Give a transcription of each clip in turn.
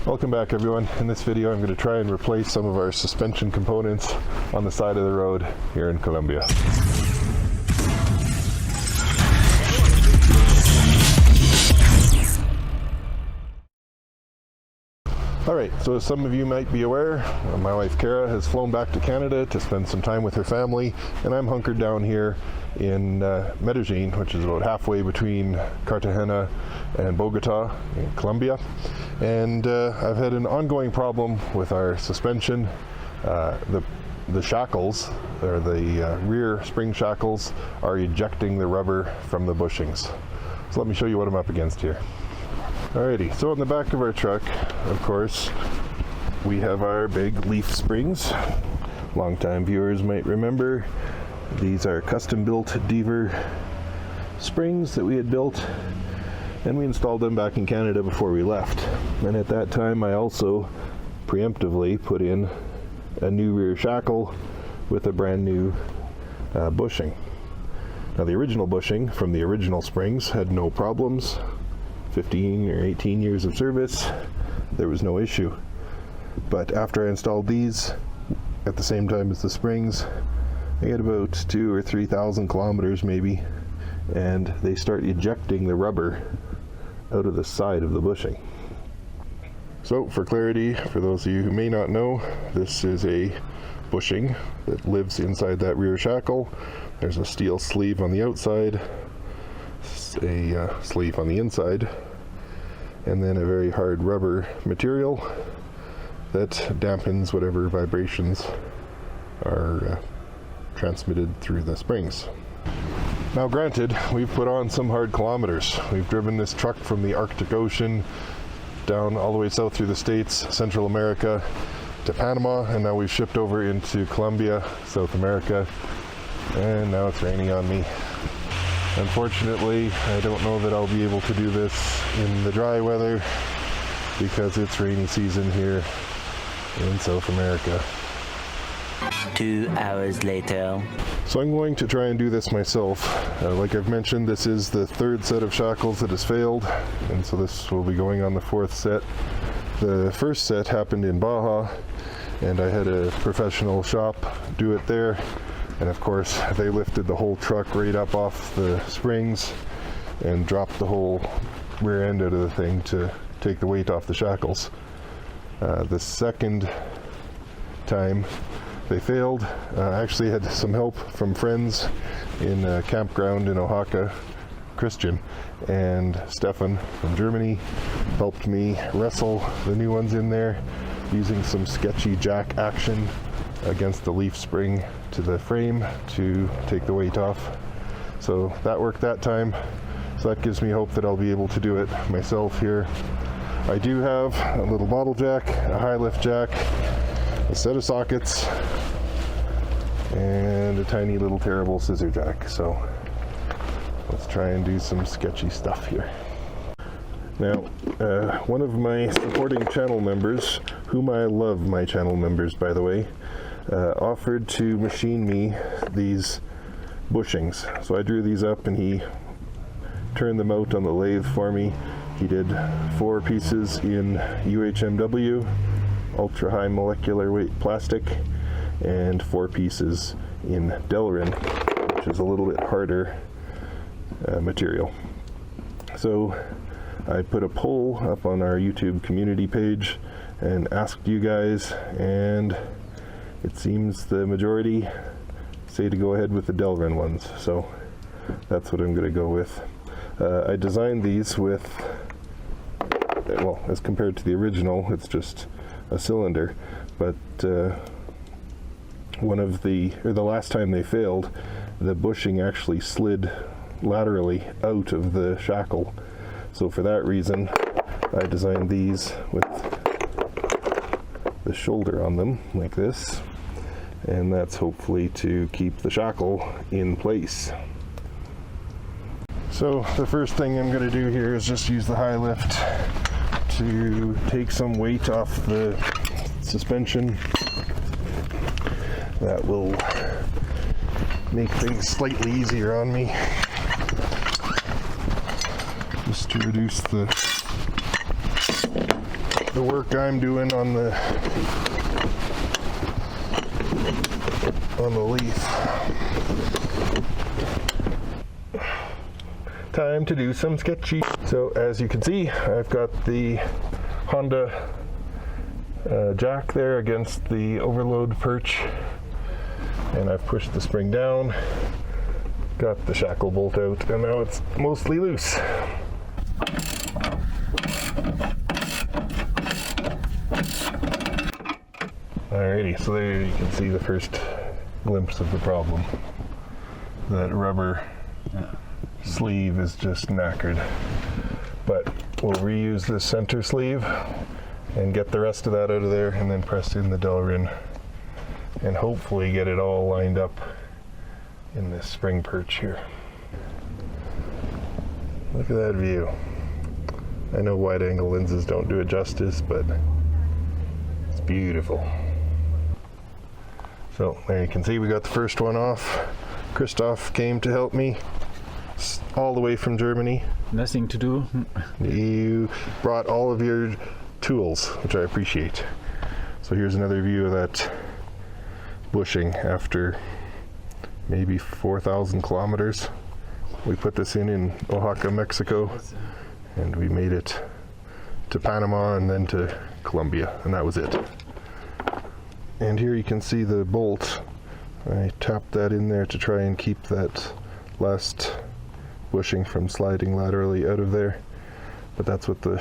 Welcome back, everyone. In this video I'm going to try and replace some of our suspension components on the side of the road here in Colombia. Alright, so as some of you might be aware, my wife Kara has flown back to Canada to spend some time with her family, and I'm hunkered down here in Medellin, which is about halfway between Cartagena and Bogota in Colombia. And I've had an ongoing problem with our suspension. The shackles, or the rear spring shackles, are ejecting the rubber from the bushings. So let me show you what I'm up against here. Alrighty, so on the back of our truck, of course, we have our big leaf springs. Longtime viewers might remember these are custom-built Deaver springs that we had built, and we installed them back in Canada before we left. And at that time I also preemptively put in a new rear shackle with a brand new bushing. Now the original bushing from the original springs had no problems. 15 or 18 years of service, there was no issue. But after I installed these at the same time as the springs, I get about 2,000 or 3,000 kilometers maybe, and they start ejecting the rubber out of the side of the bushing. So for clarity, for those of you who may not know, this is a bushing that lives inside that rear shackle. There's a steel sleeve on the outside, a sleeve on the inside, and then a very hard rubber material that dampens whatever vibrations are transmitted through the springs. Now granted, we've put on some hard kilometers. We've driven this truck from the Arctic Ocean down all the way south through the States, Central America, to Panama, and now we've shipped over into Colombia, South America, and now it's raining on me. Unfortunately, I don't know that I'll be able to do this in the dry weather because it's rainy season here in South America. 2 hours later. So I'm going to try and do this myself. Like I've mentioned, this is the third set of shackles that has failed, and so this will be going on the fourth set. The first set happened in Baja, and I had a professional shop do it there. And of course, they lifted the whole truck right up off the springs and dropped the whole rear end out of the thing to take the weight off the shackles. The second time they failed, I actually had some help from friends in a campground in Oaxaca, Christian, and Stefan from Germany helped me wrestle the new ones in there using some sketchy jack action against the leaf spring to the frame to take the weight off. So that worked that time. So that gives me hope that I'll be able to do it myself here. I do have a little bottle jack, a high lift jack, a set of sockets, and a tiny little terrible scissor jack. So let's try and do some sketchy stuff here. Now, one of my supporting channel members, whom I love my channel members by the way, offered to machine me these bushings. So I drew these up and he turned them out on the lathe for me. He did 4 pieces in UHMW, ultra high molecular weight plastic, and 4 pieces in Delrin, which is a little bit harder material. So I put a poll up on our YouTube community page and asked you guys, and it seems the majority say to go ahead with the Delrin ones, so that's what I'm going to go with. I designed these with, well, as compared to the original, it's just a cylinder, but the last time they failed, the bushing actually slid laterally out of the shackle. So for that reason, I designed these with the shoulder on them like this, and that's hopefully to keep the shackle in place. So the first thing I'm going to do here is just use the high lift to take some weight off the suspension. That will make things slightly easier on me, just to reduce the the work I'm doing on the leaf. Time to do some sketchy. So as you can see, I've got the Honda jack there against the overload perch, and I've pushed the spring down, got the shackle bolt out, and now it's mostly loose. Alrighty, so there you can see the first glimpse of the problem. That rubber sleeve is just knackered. But we'll reuse this center sleeve and get the rest of that out of there, and then press in the Delrin and hopefully get it all lined up in this spring perch here. Look at that view. I know wide angle lenses don't do it justice, but it's beautiful. So there you can see we got the first one off. Christoph came to help me all the way from Germany. Nothing to do. You brought all of your tools, which I appreciate. So here's another view of that bushing after maybe 4,000 kilometers. We put this in Oaxaca, Mexico, and we made it to Panama and then to Colombia, and that was it. And here you can see the bolt. I tapped that in there to try and keep that last bushing from sliding laterally out of there, but that's what the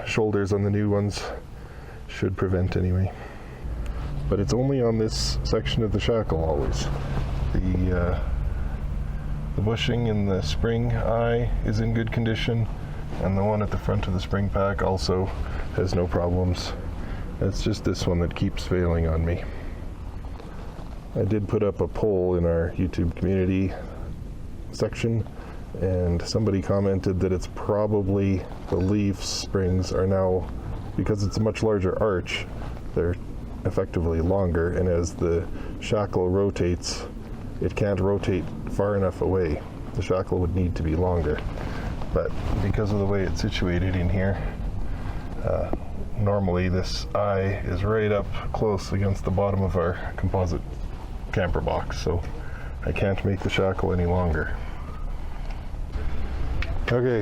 shoulders on the new ones should prevent anyway. But it's only on this section of the shackle always. The bushing in the spring eye is in good condition, and the one at the front of the spring pack also has no problems. It's just this one that keeps failing on me. I did put up a poll in our YouTube community section, and somebody commented that it's probably the leaf springs are now, because it's a much larger arch, they're effectively longer, and as the shackle rotates, it can't rotate far enough away. The shackle would need to be longer, but because of the way it's situated in here, normally this eye is right up close against the bottom of our composite camper box, so I can't make the shackle any longer. Okay,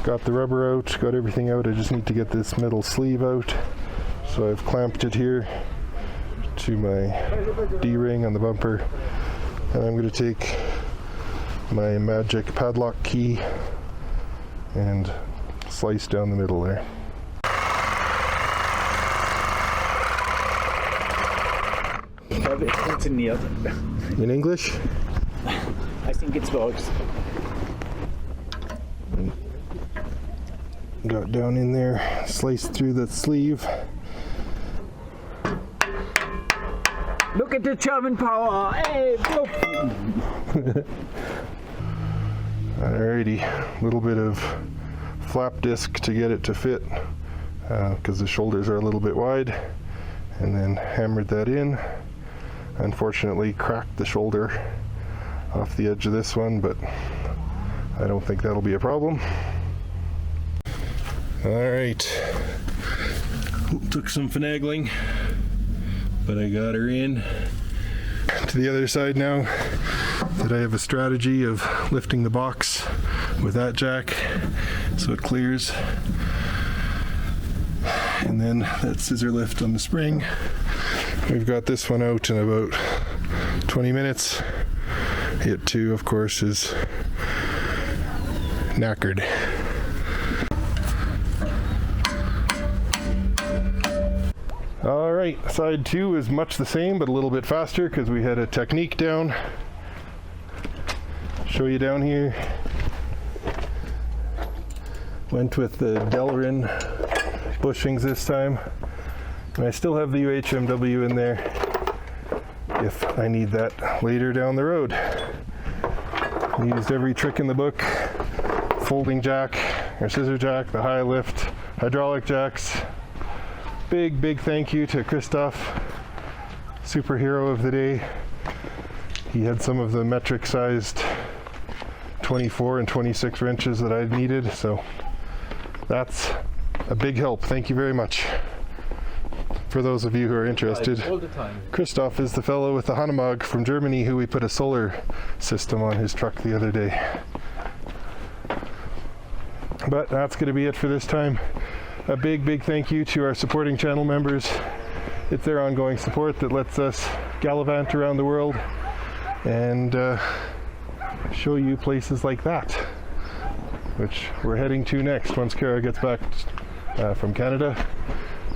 got the rubber out, got everything out. I just need to get this middle sleeve out. So I've clamped it here to my D-ring on the bumper, and I'm going to take my magic padlock key and slice down the middle there. In English? I think it works. Got down in there, sliced through the sleeve. Look at the German power! Hey, Alrighty, a little bit of flap disc to get it to fit, because the shoulders are a little bit wide, and then hammered that in. Unfortunately cracked the shoulder off the edge of this one, but I don't think that'll be a problem. Alright, took some finagling, but I got her in. To the other side now, that I have a strategy of lifting the box with that jack so it clears, and then that scissor lift on the spring. We've got this one out in about 20 minutes. It too, of course, is knackered. All right, side two is much the same, but a little bit faster because we had a technique down. Show you down here. Went with the Delrin bushings this time. And I still have the UHMW in there if I need that later down the road. Used every trick in the book. Folding jack, or scissor jack, the high lift, hydraulic jacks. Big thank you to Christoph, superhero of the day. He had some of the metric sized 24 and 26 wrenches that I needed, so that's a big help. Thank you very much. For those of you who are interested, All the time. Christoph is the fellow with the Hanomag from Germany who we put a solar system on his truck the other day. But that's going to be it for this time. A big thank you to our supporting channel members. It's their ongoing support that lets us gallivant around the world and show you places like that, which we're heading to next once Kara gets back from Canada,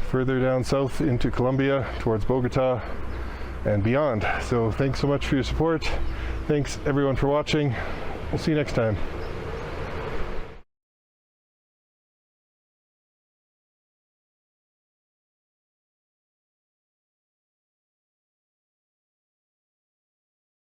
further down south into Colombia, towards Bogota and beyond. So thanks so much for your support. Thanks everyone for watching. We'll see you next time.